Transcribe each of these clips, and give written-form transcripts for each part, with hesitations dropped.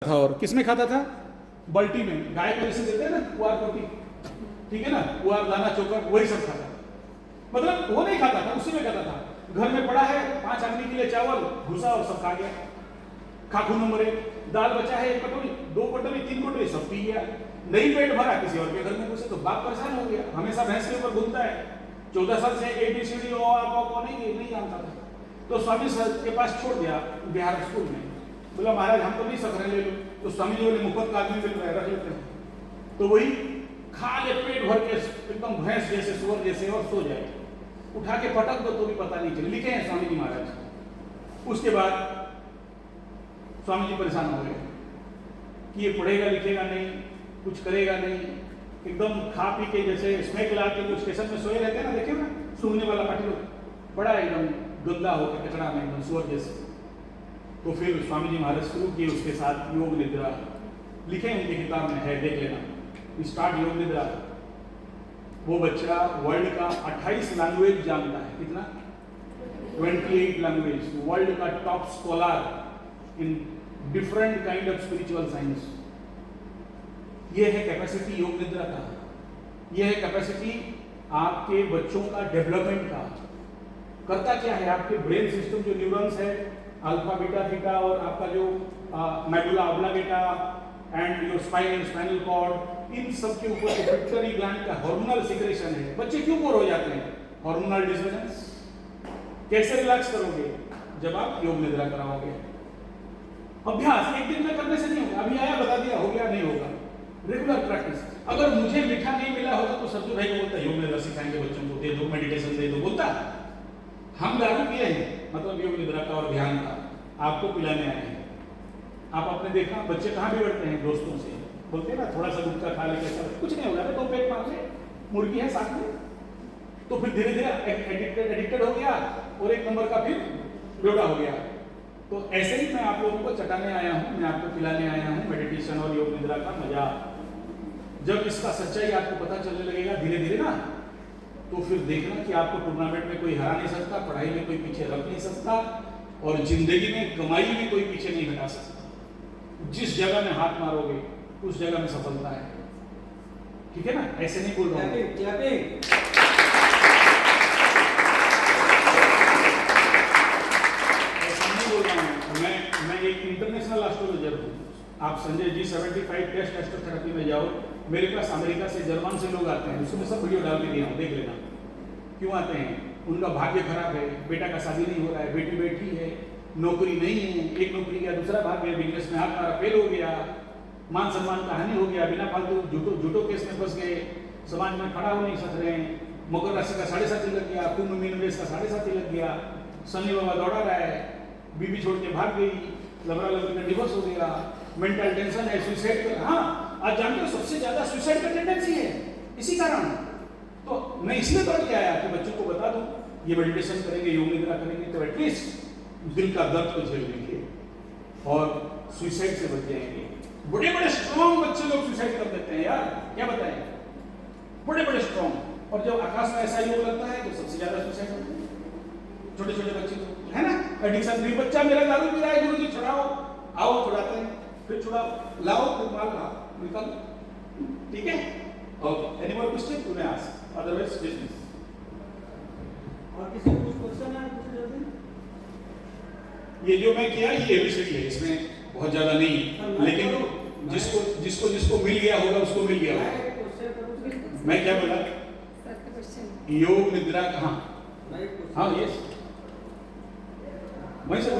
था और किसमें खाता था? बल्टी में। गाय को जैसे देते हैं ना पुआर रोटी, ठीक है ना, पुआर दाना चोकर वही सब खाता था। मतलब वो नहीं खाता था, उसी में खाता था। घर में पड़ा है 5 आदमी के लिए चावल, घुसा और सब खा गया। खाकू नंबर 1। दाल बचा है 1 कटोरी, 2 कटोरी, 3 कटोरी, सब पी गया। नहीं पेट भरा, किसी और के घर में घुसे तो बाप परेशान हो गया। हमेशा भैंस के ऊपर घूमता है। 14 साल से ABCD नहीं जानता था। तो स्वामी सर के पास छोड़ दिया बिहार स्कूल में। बोला महाराज हम तो नहीं सक रहे, ले लो। तो स्वामी जी बोले मुफ्त का आदमी मिल रहा है, रख लेते हैं। तो वही खा ले पेट भर के एकदम भैंस जैसे, सुअर जैसे, और सो जाए। उठा के पटक दो तो भी पता नहीं चले। लिखे हैं स्वामी जी महाराज। उसके बाद स्वामी जी परेशान हो गए कि ये पढ़ेगा लिखेगा नहीं, कुछ करेगा नहीं, एकदम खा पी के जैसे स्मैक ला के जो स्टेशन में सोए रहते हैं ना, देखे ना सूंघने वाला पार्टी लोग, बड़ा एकदम गंदा होकर कचरा में एकदम सुअर जैसे। तो फिर स्वामी जी महाराज शुरू किए उसके साथ योग निद्रा। लिखे उनकी किताब में है, देख लेना, स्टार्ट योग निद्रा। वो बच्चा वर्ल्ड का 28 लैंग्वेज जानता है। कितना? 28 लैंग्वेज। वर्ल्ड का top scholar in different kind of spiritual science. ये है कैपेसिटी योग निद्रा का। ये है कैपेसिटी आपके बच्चों का डेवलपमेंट का। करता क्या है, आपके ब्रेन सिस्टम जो न्यूरॉन्स है, अल्फा बीटा थीटा, और आपका जो medulla oblongata and your spine and spinal cord, इन सब के ऊपर पिट्यूटरी ग्लैंड का हार्मोनल सिक्रेशन है। बच्चे क्यों बोर हो जाते हैं? Hormonal disbalance. कैसे रिलैक्स करोगे? जब आप योग निद्रा कराओगे। अभ्यास एक दिन में करने से नहीं होगा। अभी आया बता दिया, हो गया नहीं होगा। Regular practice. अगर मुझे मीठा नहीं मिला होता तो सब्जू भाई को बोलता योग निद्रा सिखाएंगे बच्चों को, दे दो, मेडिटेशन दे दो, बोलता। हम लागू किए हैं, मतलब योग निद्रा का और ध्यान का, आपको पिलाने आए हैं। आप आपने देखा बच्चे कहाँ बिगड़ते हैं? दोस्तों से बोलते हैं ना, थोड़ा सा गुटखा खा ले, कुछ नहीं होगा, तो पेट मार ले, मुर्गी है साथ में। तो फिर धीरे धीरे एडिक्टेड हो गया और 1 नंबर का फिर बेवड़ा हो गया। तो ऐसे ही मैं आप लोगों को चटाने आया हूँ, मैं आपको पिलाने आया हूँ मेडिटेशन और योग निद्रा का मजा। जब इसका सच्चाई आपको पता चलने लगेगा धीरे धीरे ना, तो फिर देखना कि आपको टूर्नामेंट में कोई हरा नहीं सकता, पढ़ाई में कोई पीछे रख नहीं सकता, और जिंदगी में कमाई में कोई पीछे नहीं हटा सकता। जिस जगह में हाथ मारोगे उस जगह में सफलता है। ठीक है ना? ऐसे नहीं बोल रहा हूँ। मैं एक इंटरनेशनल एस्ट्रोलॉजर हूँ। आप संजय जी 75 टेस्ट एस्ट्रोथेरेपी में जाओ, मेरे पास अमेरिका से, जर्मन से लोग आते हैं। उसमें सब वीडियो डाल के दिया हूँ, देख लेना। क्यों आते हैं? उनका भाग्य खराब है, बेटा का शादी नहीं हो रहा है, बेटी बैठी है, नौकरी नहीं है, एक नौकरी गया, दूसरा भाग्य, बिजनेस में हाथ मारा, फेल हो गया, मान सम्मान का हानि हो गया, बिना फालतू झूठो केस में फंस गए, समाज में खड़ा हो नहीं सक रहे हैं, मकर राशि का 7.5 लग गया, कुंभ मीन रेस का 7.5 लग गया, शनि बाबा दौड़ा रहा है, बीबी छोड़ के भाग गई, लबरा लबरी का डिवोर्स हो गया, मेंटल टेंशन है, सुसाइड कर। हाँ, आज जानते हो सबसे ज्यादा सुसाइड का टेंडेंसी है इसी कारण। तो मैं इसलिए दौड़ के आया कि बच्चों को बता दूं, ये मेडिटेशन करेंगे, योग निद्रा करेंगे तो एटलीस्ट दिल का दर्द को झेल लेंगे और सुसाइड से बच जाएंगे। बड़े बड़े स्ट्रॉन्ग बच्चे लोग सुसाइड कर देते हैं यार, क्या बताएं, बड़े बड़े स्ट्रॉन्ग। और जब आकाश में ऐसा योग लगता है तो सबसे ज्यादा सुसाइड होते हैं छोटे छोटे बच्चे तो, है ना? एडिक्शन फ्री बच्चा मेरा दारू पी रहा है, गुरुजी छुड़ाओ, आओ छुड़ाते हैं, फिर छुड़ाओ, लाओ, फिर माल लाओ, निकल। ठीक है? Okay, any more question? तूने आस्क, अदरवाइज डिसमिस। और किसी को कुछ क्वेश्चन है? पूछ जल्दी। ये जो मैं किया ये एबीसीडी है, इसमें बहुत ज्यादा नहीं, लेकिन जिसको मिल गया होगा उसको मिल गया होगा। मैं क्या बोला? योग निद्रा कहाँ? हाँ, यस, वही सब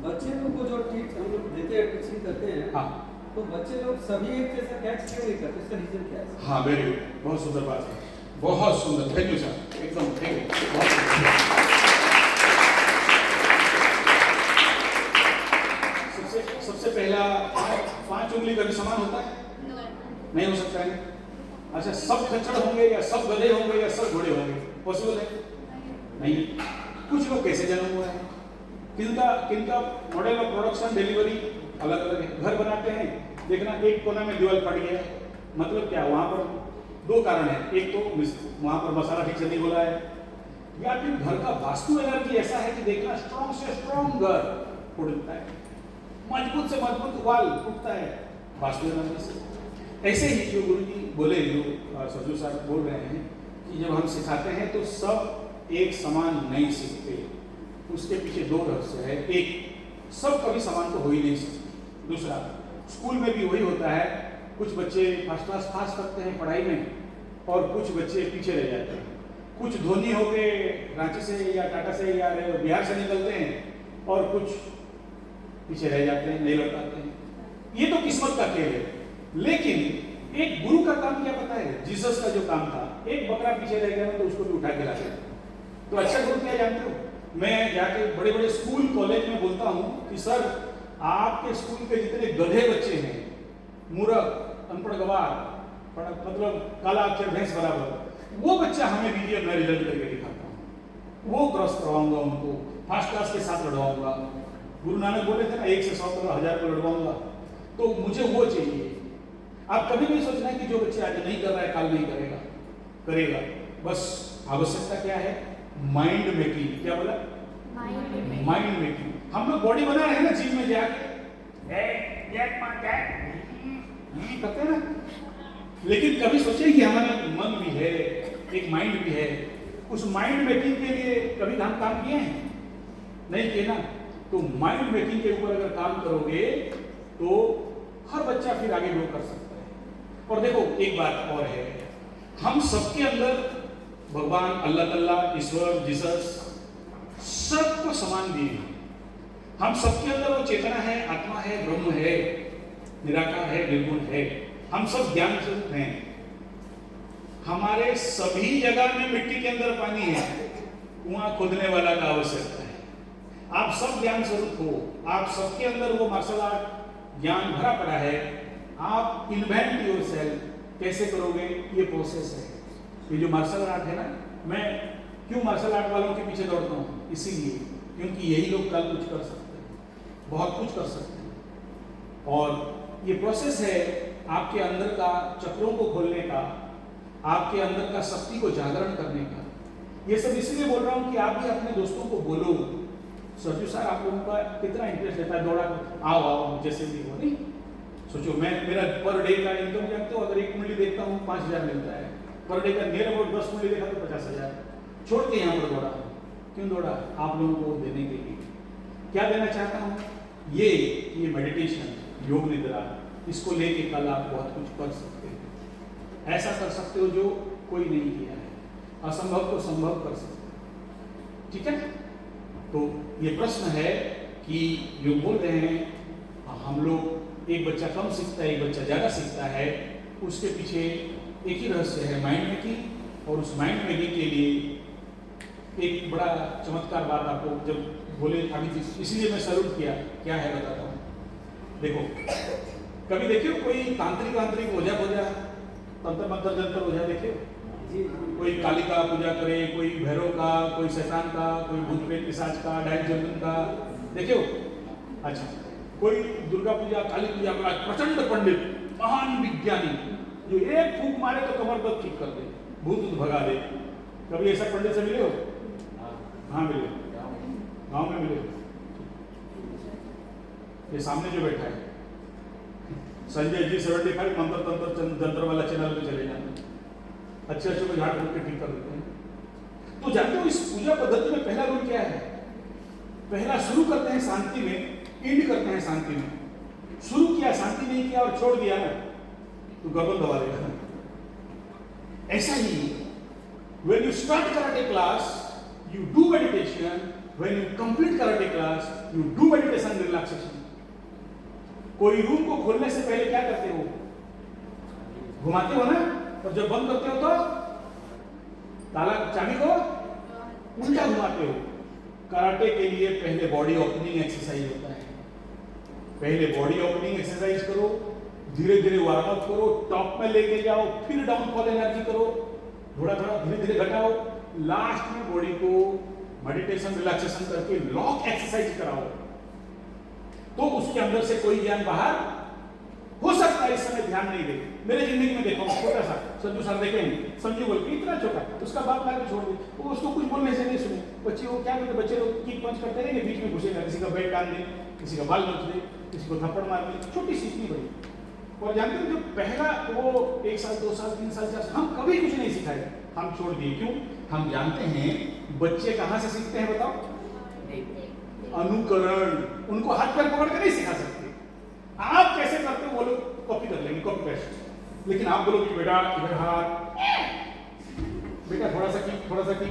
बच्चे लोग को जो टीच हम लोग देते हैं, टीचिंग करते हैं, हाँ, तो बच्चे लोग सभी एक जैसा कैच क्यों नहीं करते? इसका रीजन क्या है? हाँ, वेरी गुड, बहुत सुंदर बात है, बहुत सुंदर, थैंक यू सर, एकदम थैंक यू, बहुत सबसे पहला 5 उंगली का भी समान होता है? नहीं हो सकता है। अच्छा, सब खच्चर होंगे या सब गधे होंगे या सब घोड़े होंगे? पॉसिबल है? नहीं। कुछ लोग कैसे जन्म हुआ है, किनका मॉडल ऑफ प्रोडक्शन डिलीवरी अलग अलग है। घर बनाते हैं, देखना एक कोना में दीवार फट गया, मतलब क्या? वहां पर 2 कारण है, एक तो वहां पर मसाला ठीक से नहीं बोला है, या फिर घर का वास्तु एनर्जी ऐसा है कि देखना स्ट्रॉन्ग से स्ट्रॉन्ग घर उड़ता है। मजबूत से मजबूत वाल उठता है वाष्पीकरण से। ऐसे ही जो गुरु जी बोले, जो सरजू साहब बोल रहे हैं कि जब हम सिखाते हैं तो सब एक समान नहीं सीखते, उसके पीछे दो रहस्य है। एक, सब कभी समान तो हो ही नहीं सकते। दूसरा, स्कूल में भी वही होता है, कुछ बच्चे फर्स्ट क्लास पास करते हैं पढ़ाई में और कुछ बच्चे पीछे रह जाते हैं। कुछ धोनी हो के रांची से या टाटा से या बिहार से निकलते हैं और कुछ पीछे रह जाते हैं, नहीं लौट पाते हैं। ये तो किस्मत का खेल है। लेकिन एक गुरु का काम क्या पता है? जीसस का जो काम था, एक बकरा पीछे रह गया तो उसको भी उठा के लाते। तो अच्छा गुरु क्या जानते हो, मैं जाके बड़े बड़े स्कूल कॉलेज में बोलता हूँ कि सर आपके स्कूल के जितने गधे बच्चे हैं, मूर्ख, अनपढ़, गवार, मतलब काला अक्षर भैंस बराबर, वो बच्चा हमें दीजिए, मैं रिजल्ट करके दिखाता हूँ। वो क्रॉस करवाऊंगा, उनको फर्स्ट क्लास के साथ लड़वाऊंगा। गुरु नानक बोले थे ना, 1 से 100 करोड़ 1000 को लड़वाऊंगा। तो मुझे वो चाहिए। आप कभी नहीं सोचना है कि जो बच्चे आज नहीं कर रहा है कल नहीं करेगा, करेगा। बस आवश्यकता क्या है? Mind making. क्या बोला? Mind making. हम लोग बॉडी बना रहे हैं ना जिम में जाके, करते हैं ना, लेकिन कभी सोचे कि हमारा एक मन भी है, एक माइंड भी है। उस माइंड मेकिंग के लिए कभी हम काम किए हैं? नहीं किए ना। तो माइंड मेकिंग के ऊपर अगर काम करोगे तो हर बच्चा फिर आगे ग्रो कर सकता है। और देखो एक बात और है, हम सबके अंदर भगवान, अल्लाह तल्ला, ईश्वर, जीसस सबको समान दिए हैं। हम सबके अंदर वो चेतना है, आत्मा है, ब्रह्म है, निराकार है, निर्गुण है। हम सब ज्ञान स्वरूप हैं। हमारे सभी जगह में मिट्टी के अंदर पानी है, कुआं खोदने वाला का आवश्यकता है। आप सब ज्ञान स्वरूप हो, आप सबके अंदर वो मार्शल आर्ट ज्ञान भरा पड़ा है। आप इन्वेंट योरसेल्फ कैसे करोगे? ये प्रोसेस है। ये जो मार्शल आर्ट है ना, मैं क्यों मार्शल आर्ट वालों के पीछे दौड़ता हूँ? इसीलिए क्योंकि यही लोग कल कुछ कर सकते हैं, बहुत कुछ कर सकते हैं। और ये प्रोसेस है आपके अंदर का चक्रों को खोलने का, आपके अंदर का शक्ति को जागरण करने का। ये सब इसलिए बोल रहा हूँ कि आप भी अपने दोस्तों को बोलो, सरजू सर आप लोगों का कितना इंटरेस्ट रहता है दौड़ा, आओ आओ जैसे भी हो। नहीं सोचो, मैं मेरा पर डे का इनकम जानते हो, अगर 1 कुंडली देखता हूँ 5000 मिलता है पर डे का। नियर अबाउट 10 कुंडली देखा तो 50,000 छोड़ के यहाँ पर दौड़ा। क्यों दौड़ा? आप लोगों को देने के लिए। क्या देना चाहता हूँ? ये मेडिटेशन, योग निद्रा, इसको लेके कल आप बहुत कुछ कर सकते हो। ऐसा कर सकते हो जो कोई नहीं किया है, असंभव को संभव कर सकते हो। ठीक है? तो ये प्रश्न है कि जो बोल रहे हैं हम लोग, एक बच्चा कम सीखता है, एक बच्चा ज़्यादा सीखता है, उसके पीछे एक ही रहस्य है, माइंड मेकिंग। और उस माइंड मेकिंग के लिए एक बड़ा चमत्कार बात आपको जब बोले अभी, इसलिए मैं सैल्यूट किया। क्या है बताता हूँ। देखो, कभी देखियो कोई तांत्रिक ओझा बोझा, तंत्र मंत्र जंत्र ओझा देखियो? कोई काली का पूजा करे, कोई भैरव का, कोई शैतान का, कोई भूत प्रेत पिशाच का, डायन जर्मन का, देखियो? अच्छा, कोई दुर्गा पूजा, काली पूजा का प्रचंड पंडित, महान विज्ञानी, जो एक फूंक मारे तो कमर दर्द ठीक कर दे, भूत भगा दे। कभी ऐसा पंडित से मिले हो? हाँ मिले, गांव में मिले। ये सामने जो बैठा है संजय जी 75 मंत्र तंत्र जंत्र वाला चैनल पे चले जाते, अच्छे को झाड़ फूक के ठीक कर देते हैं। तो जानते हो इस पूजा पद्धति में पहला रूल क्या है? पहला शुरू करते हैं शांति में, एंड करते हैं शांति में। शुरू किया, शांति नहीं किया और छोड़ दिया ना तो गर्दन दबा देगा। ऐसा ही when you start karate class you do meditation, when you complete karate class you do meditation and relaxation. कोई रूम को खोलने से पहले क्या करते हो? घुमाते हो ना, और जब बंद करते हो तो ताला चाबी को उल्टा घुमाते हो। कराटे के लिए पहले बॉडी ओपनिंग एक्सरसाइज होता है। पहले बॉडी ओपनिंग एक्सरसाइज करो, धीरे धीरे वार्म अप करो, टॉप में लेके जाओ, फिर डाउनफॉल एनर्जी करो, थोड़ा थोड़ा धीरे धीरे घटाओ, लास्ट में बॉडी को मेडिटेशन रिलैक्सेशन करके लॉक एक्सरसाइज कराओ। तो उसके अंदर से कोई ज्ञान बाहर हो सकता है। इस समय ध्यान नहीं दे। मेरे जिंदगी में देखो, छोटा सा संजू सर देखेंगे, संजू बोल के इतना छोटा, उसका बाप लाके छोड़ दे, वो उसको कुछ बोलने से नहीं सुने। बच्चे वो क्या करते, बच्चे लोग किक पंच करते रहेंगे, बीच में घुसेगा, किसी का बैग डाल दे, किसी का बाल नोच दे, किसी को थप्पड़ मार दी, छोटी सी इतनी बड़ी। और जानते हो जो पहला वो 1 साल 2 साल 3 साल 4 साल हम कभी कुछ नहीं सिखाए, हम छोड़ दिए। क्यों? हम जानते हैं बच्चे कहाँ से सीखते हैं बताओ? अनुकरण। उनको हाथ पैर पकड़ के नहीं सिखा सकते। आप कैसे करते हो वो लोग कॉपी कर लेंगे, कॉपी पेस्ट। लेकिन आप बोलो कि बेटा इधर हाथ, बेटा थोड़ा सा की, थोड़ा सा की,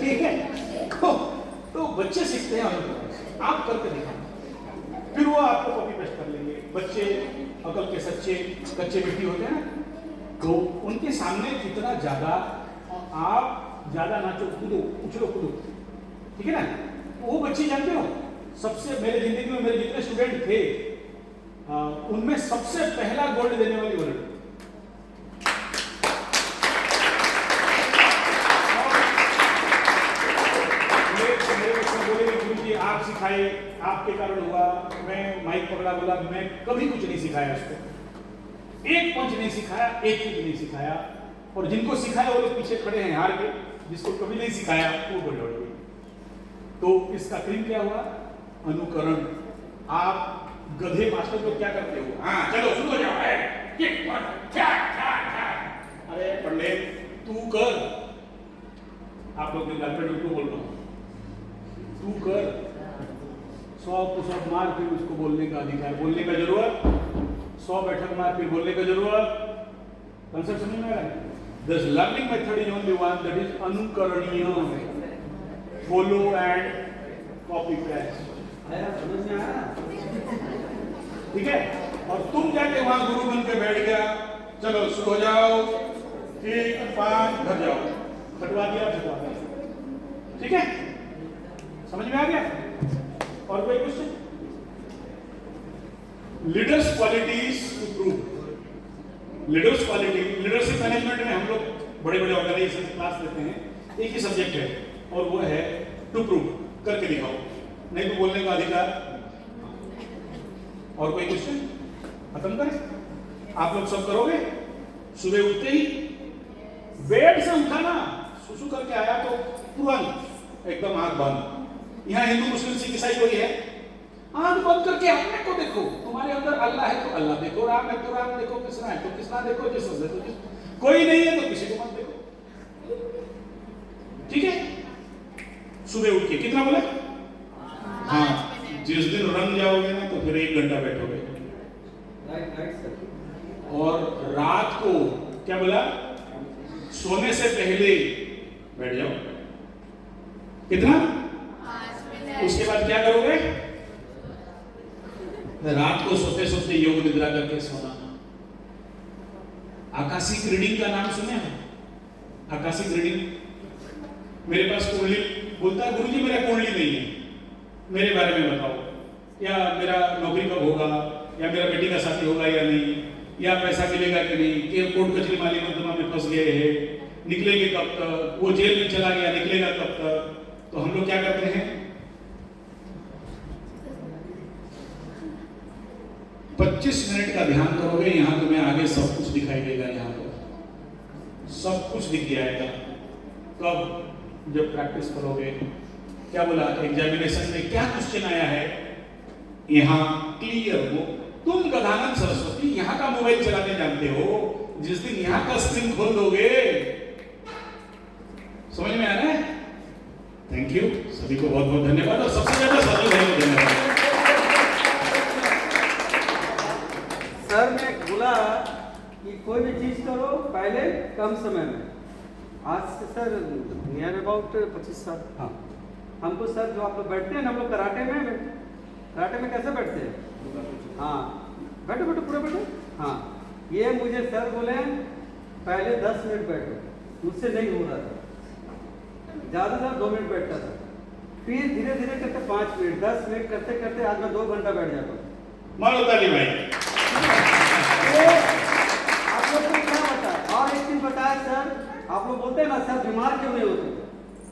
ठीक है? तो बच्चे सीखते हैं अनुकरण। आप करके दिखाओ, फिर वो आपको कॉपी पेस्ट कर लेंगे। बच्चे अकल के सच्चे कच्चे मिट्टी होते हैं ना, तो उनके सामने कितना ज्यादा आप ज्यादा नाचो कूदो उछलो कूदो, ठीक है ना? वो बच्चे जानते हो सबसे, मेरे जिंदगी में मेरे जितने स्टूडेंट थे उनमें सबसे पहला गोल्ड देने वाली वर्ल्ड। आप सिखाए, आपके कारण हुआ, मैं माइक पकड़ा बोला, मैं कभी कुछ नहीं सिखाया उसको, एक पंच नहीं सिखाया, एक कुछ नहीं सिखाया। और जिनको सिखाया वो लोग पीछे खड़े हैं हार के, जिसको कभी नहीं सिखाया वो बड़े हो गए। तो इसका क्रीम क्या हुआ? अनुकरण। आप गधे मास्टर को क्या करते हो? हाँ चलो शुरू हो जाओ, अरे पंडित तू कर, आप लोग गर्लफ्रेंड को बोल रहा हूँ, तू कर 100 पुशअप मार, फिर उसको बोलने का अधिकार, बोलने का जरूरत, 100 बैठक मार, फिर बोलने का जरूरत। कंसेप्ट समझ में आ रहा है? This learning method is only one, that is अनुकरणीय, follow and copy paste। समझ में आया? ठीक है? और तुम जाके वहां गुरु बन के बैठ गया, चलो शुरू हो जाओ, 1 5 घर जाओ, खटवा दिया, खटवा दिया, ठीक है? समझ में आ गया? और कोई question? Leaders qualities to prove. Leaders quality, leadership management में हम लोग बड़े बड़े ऑर्गेनाइजेशन क्लास लेते हैं, एक ही सब्जेक्ट है और वो है टू प्रूव, करके दिखाओ, नहीं तो बोलने का अधिकार। और कोई क्वेश्चन? खत्म करें? आप लोग सब करोगे? सुबह उठते ही बेड से उठा ना, सुसु करके आया तो तुरंत एकदम आंख बंद। यहाँ हिंदू मुस्लिम सिख ईसाई कोई है? आंख बंद करके अपने को देखो, तुम्हारे अंदर अल्लाह है तो अल्लाह देखो, राम है तो राम देखो, कृष्णा है तो कृष्णा देखो, जीसस है तो जीसस, कोई नहीं है तो किसी को मत देखो, ठीक है? सुबह उठ के कितना बोले? हाँ, जिस दिन रंग जाओगे ना तो फिर 1 घंटा बैठोगे। Right sir. और रात को क्या बोला? सोने से पहले बैठ जाओ, कितना? उसके बाद क्या करोगे? रात को सोते सोते योग निद्रा करके सोना। आकाशिक रीडिंग का नाम सुने हैं? Akashic reading. मेरे पास कुंडली बोलता है, गुरुजी मेरा कुंडली नहीं है, मेरे बारे में बताओ, या मेरा नौकरी कब होगा, या मेरा बेटी का शादी होगा या नहीं, या पैसा मिलेगा कि नहीं, कि कोर्ट कचहरी माली मुकदमा में फंस गए हैं, निकलेंगे कब तक, वो जेल में चला गया निकलेगा कब तक। तो हम लोग क्या करते हैं? 25 मिनट का ध्यान करोगे, यहाँ तुम्हें आगे सब कुछ दिखाई देगा, यहाँ पर सब कुछ दिख जाएगा। कब? जब प्रैक्टिस करोगे। क्या बोला? एग्जामिनेशन में क्या क्वेश्चन आया है, यहाँ क्लियर हो। तुम गदानंद सरस्वती यहाँ का मोबाइल चलाने जानते हो, जिस दिन यहाँ का स्क्रीन खोल दोगे, समझ में आ रहा है? थैंक यू, सभी को बहुत बहुत धन्यवाद, और सबसे ज्यादा सभी भाई को धन्यवाद। सर ने बोला कि कोई भी चीज करो पहले कम समय में। आज से सर नियर अबाउट 25 साल। हाँ, हमको सर जो आप लोग बैठते हैं ना, हम लोग कराटे में कैसे बैठते हैं? हाँ, बैठो बैठो पूरा बैठो। हाँ, ये मुझे सर बोले पहले 10 मिनट बैठो, मुझसे नहीं हो रहा था, ज़्यादा से 2 मिनट बैठता था, फिर धीरे धीरे करते 5 मिनट, 10 मिनट करते करते आज मैं 2 घंटा बैठ जाता हूँ। मारो ताली भाई। आप लोग को क्या बताया? और एक चीज बताया सर, आप लोग बोलते हैं ना सर बीमार क्यों नहीं होते,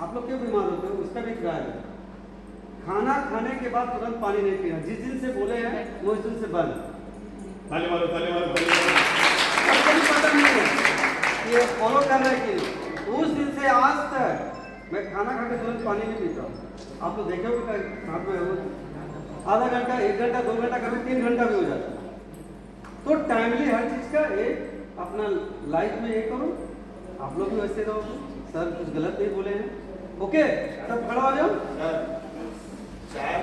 आप लोग क्यों बीमार होते हो? उसका भी कारण है, खाना खाने के बाद तुरंत पानी नहीं पीना। जिस दिन से बोले हैं वो इस दिन से बंद। ताली मारो, ताली मारो, ताली मारो। पता नहीं है ये फॉलो कर रहे हैं कि उस दिन से आज तक मैं खाना खा के तुरंत पानी नहीं पीता हूँ। आप लोग देखे हो साथ में हो, आधा घंटा, 1 घंटा, 2 घंटा, कभी 3 घंटा भी हो जाता है। तो टाइमली हर चीज का एक अपना लाइफ में ये करो, आप लोग भी वैसे रहो। सर कुछ गलत नहीं बोले हैं, ओके? सब खड़ा हो जाओ। चाय